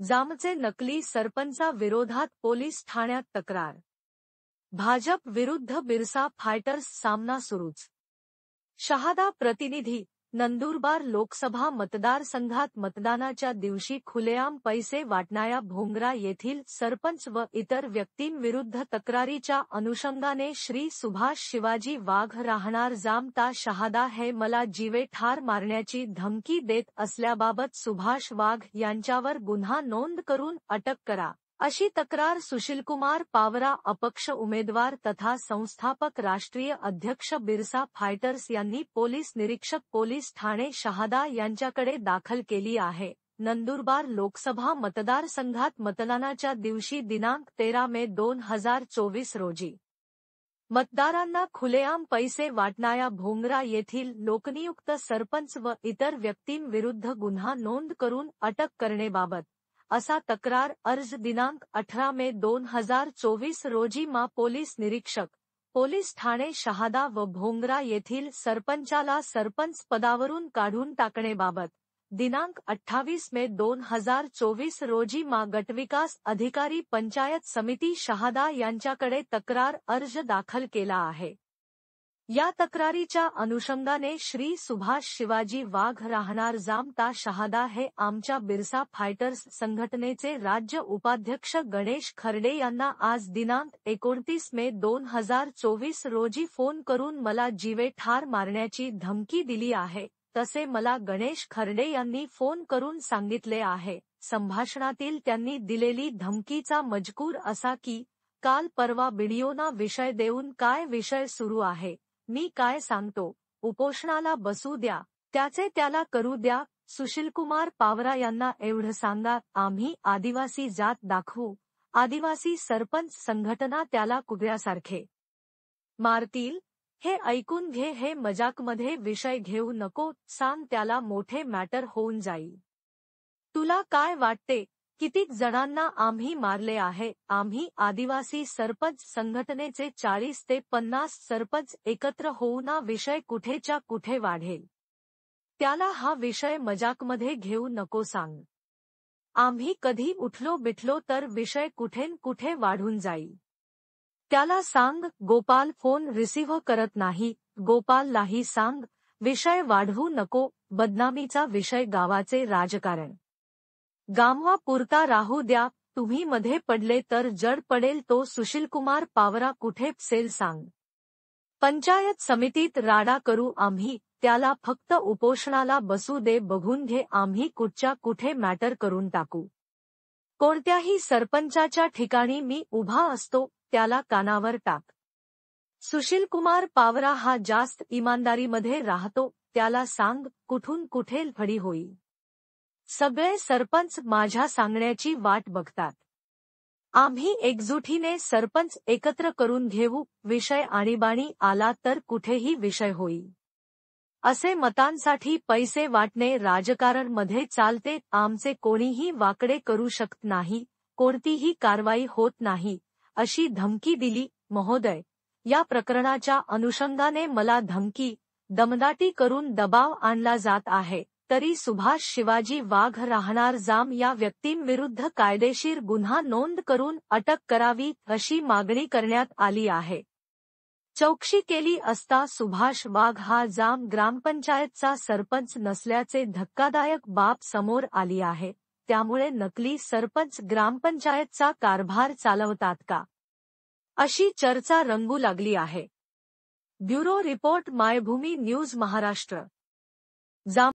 जामचे नकली सरपंचाविरोधात पोलीस ठाण्यात तक्रार. भाजप विरुद्ध बिरसा फायटर्स सामना सुरूच. शहादा प्रतिनिधी. नंदुरबार लोकसभा मतदारसंघात मतदानाच्या दिवशी खुलेआम पैसे वाटणाऱ्या भोंगरा येथील सरपंच व इतर व्यक्तींविरुद्ध तक्रारीच्या अनुषंगाने श्री सुभाष शिवाजी वाघ राहणार जाम ता शहादा हे मला जीवे ठार मारण्याची धमकी देत असल्याबाबत सुभाष वाघ यांच्यावर गुन्हा नोंद करून अटक करा, अशी तक्रार सुशीलकुमार पावरा अपक्ष उमेदवार तथा संस्थापक राष्ट्रीय अध्यक्ष बिरसा फायटर्स यांनी पोलीस निरीक्षक पोलीस ठाणे शहादा यांच्याकडे दाखल केली आहे. नंदुरबार लोकसभा मतदारसंघात मतदानाच्या दिवशी दिनांक 13 मे 2024 रोजी मतदारांना खुलेआम पैसे वाटणाऱ्या भोंगरा येथील लोकनियुक्त सरपंच व इतर व्यक्तींविरुद्ध गुन्हा नोंद करून अटक करण्याबाबत असा तक्रार अर्ज दिनांक 18 मे 2024 रोजी मा पोलीस निरीक्षक पोलीस ठाणे शहादा व भोंगरा येथील सरपंचाला सरपंच पदावरून काढून टाकण्याबाबत दिनांक 28 मे 2024 रोजी मा गटविकास अधिकारी पंचायत समिती शहादा यांच्याकडे तक्रार अर्ज दाखल केला आहे. या तक्रारीच्या अनुषंगाने श्री सुभाष शिवाजी वाघ राहणार जाम ता शहादा हे आमच्या बिरसा फायटर्स संघटनेचे राज्य उपाध्यक्ष गणेश खर्डे यांना आज दिनांक 29 मे 2024 रोजी फोन करून मला जीवे ठार मारण्याची धमकी दिली आहे, तसे मला गणेश खर्डे यांनी फोन करून सांगितले आहे. संभाषणातील त्यांनी दिलेली धमकीचा मजकूर असा की, काल परवा व्हिडिओना विषय देऊन काय विषय सुरू आहे, मी काय सांगतो, उपोषणाला बसू द्या, त्याचे त्याला करू द्या. सुशीलकुमार पावरा यांना एवढं सांगा, आम्ही आदिवासी जात दाखवू, आदिवासी सरपंच संघटना त्याला कुत्र्यासारखे मारतील. हे ऐकून घे, हे मजाकमध्ये विषय घेऊ नको, सांग त्याला, मोठे मॅटर होऊन जाईल. तुला काय वाटते, कितीक जणांना आम्ही मारले आहे. आम्ही आदिवासी सरपंच संघटनेचे 40 ते 50 सरपंच एकत्र होऊन विषय कुठेच्या कुठे वाढेल. त्याला हा विषय मजाकमध्ये घेऊ नको सांग. आम्ही कधी उठलो बिठलो तर विषय कुठेन कुठे वाढून जाईल. त्याला सांग. गोपाल फोन रिसीव्ह करत नाही, गोपाललाही सांग, विषय वाढवू नको, बदनामीचा विषय, गावाचे राजकारण गामवा पुरता राहू द्या. तुम्ही मध्ये पडले तर जड पडेल. तो सुशीलकुमार पावरा कुठे पसेल सांग. पंचायत समितीत राडा करू आम्ही, त्याला फक्त उपोषणाला बसू दे, बघून घे आम्ही कुठच्या कुठे मॅटर करून टाकू. कोणत्याही सरपंचाच्या ठिकाणी मी उभा असतो, त्याला कानावर टाक. सुशीलकुमार पावरा हा जास्त इमानदारीमध्ये राहतो, त्याला सांग, कुठून कुठे फडी होईल. सगळे सरपंच माझ्या सांगण्याची वाट बघतात. आम्ही एकजुटीने सरपंच एकत्र करून घेऊ. विषय आणीबाणी आला तर कुठेही विषय होईल. असे मतांसाठी पैसे वाटणे राजकारण मध्ये चालते. आमचे कोणीही वाकडे करू शकत नाही, कोणतीही कारवाई होत नाही, अशी धमकी दिली. महोदय, या प्रकरणाच्या अनुषंगाने मला धमकी, दमदाटी करून दबाव आणला जात आहे. तरी सुभाष शिवाजी वाघ राहणार जाम या व्यक्तींविरुद्ध कायदेशीर गुन्हा नोंद करून अटक करावी, अशी मागणी करण्यात आली आहे. चौकशी केली असता सुभाष वाघ हा जाम ग्रामपंचायतचा सरपंच नसल्याचे धक्कादायक बाब समोर आली आहे. त्यामुळे नकली सरपंच ग्रामपंचायतचा कारभार चालवतात का, अशी चर्चा रंगू लागली आहे. Bureau report, Maybhumi news Maharashtra. जाम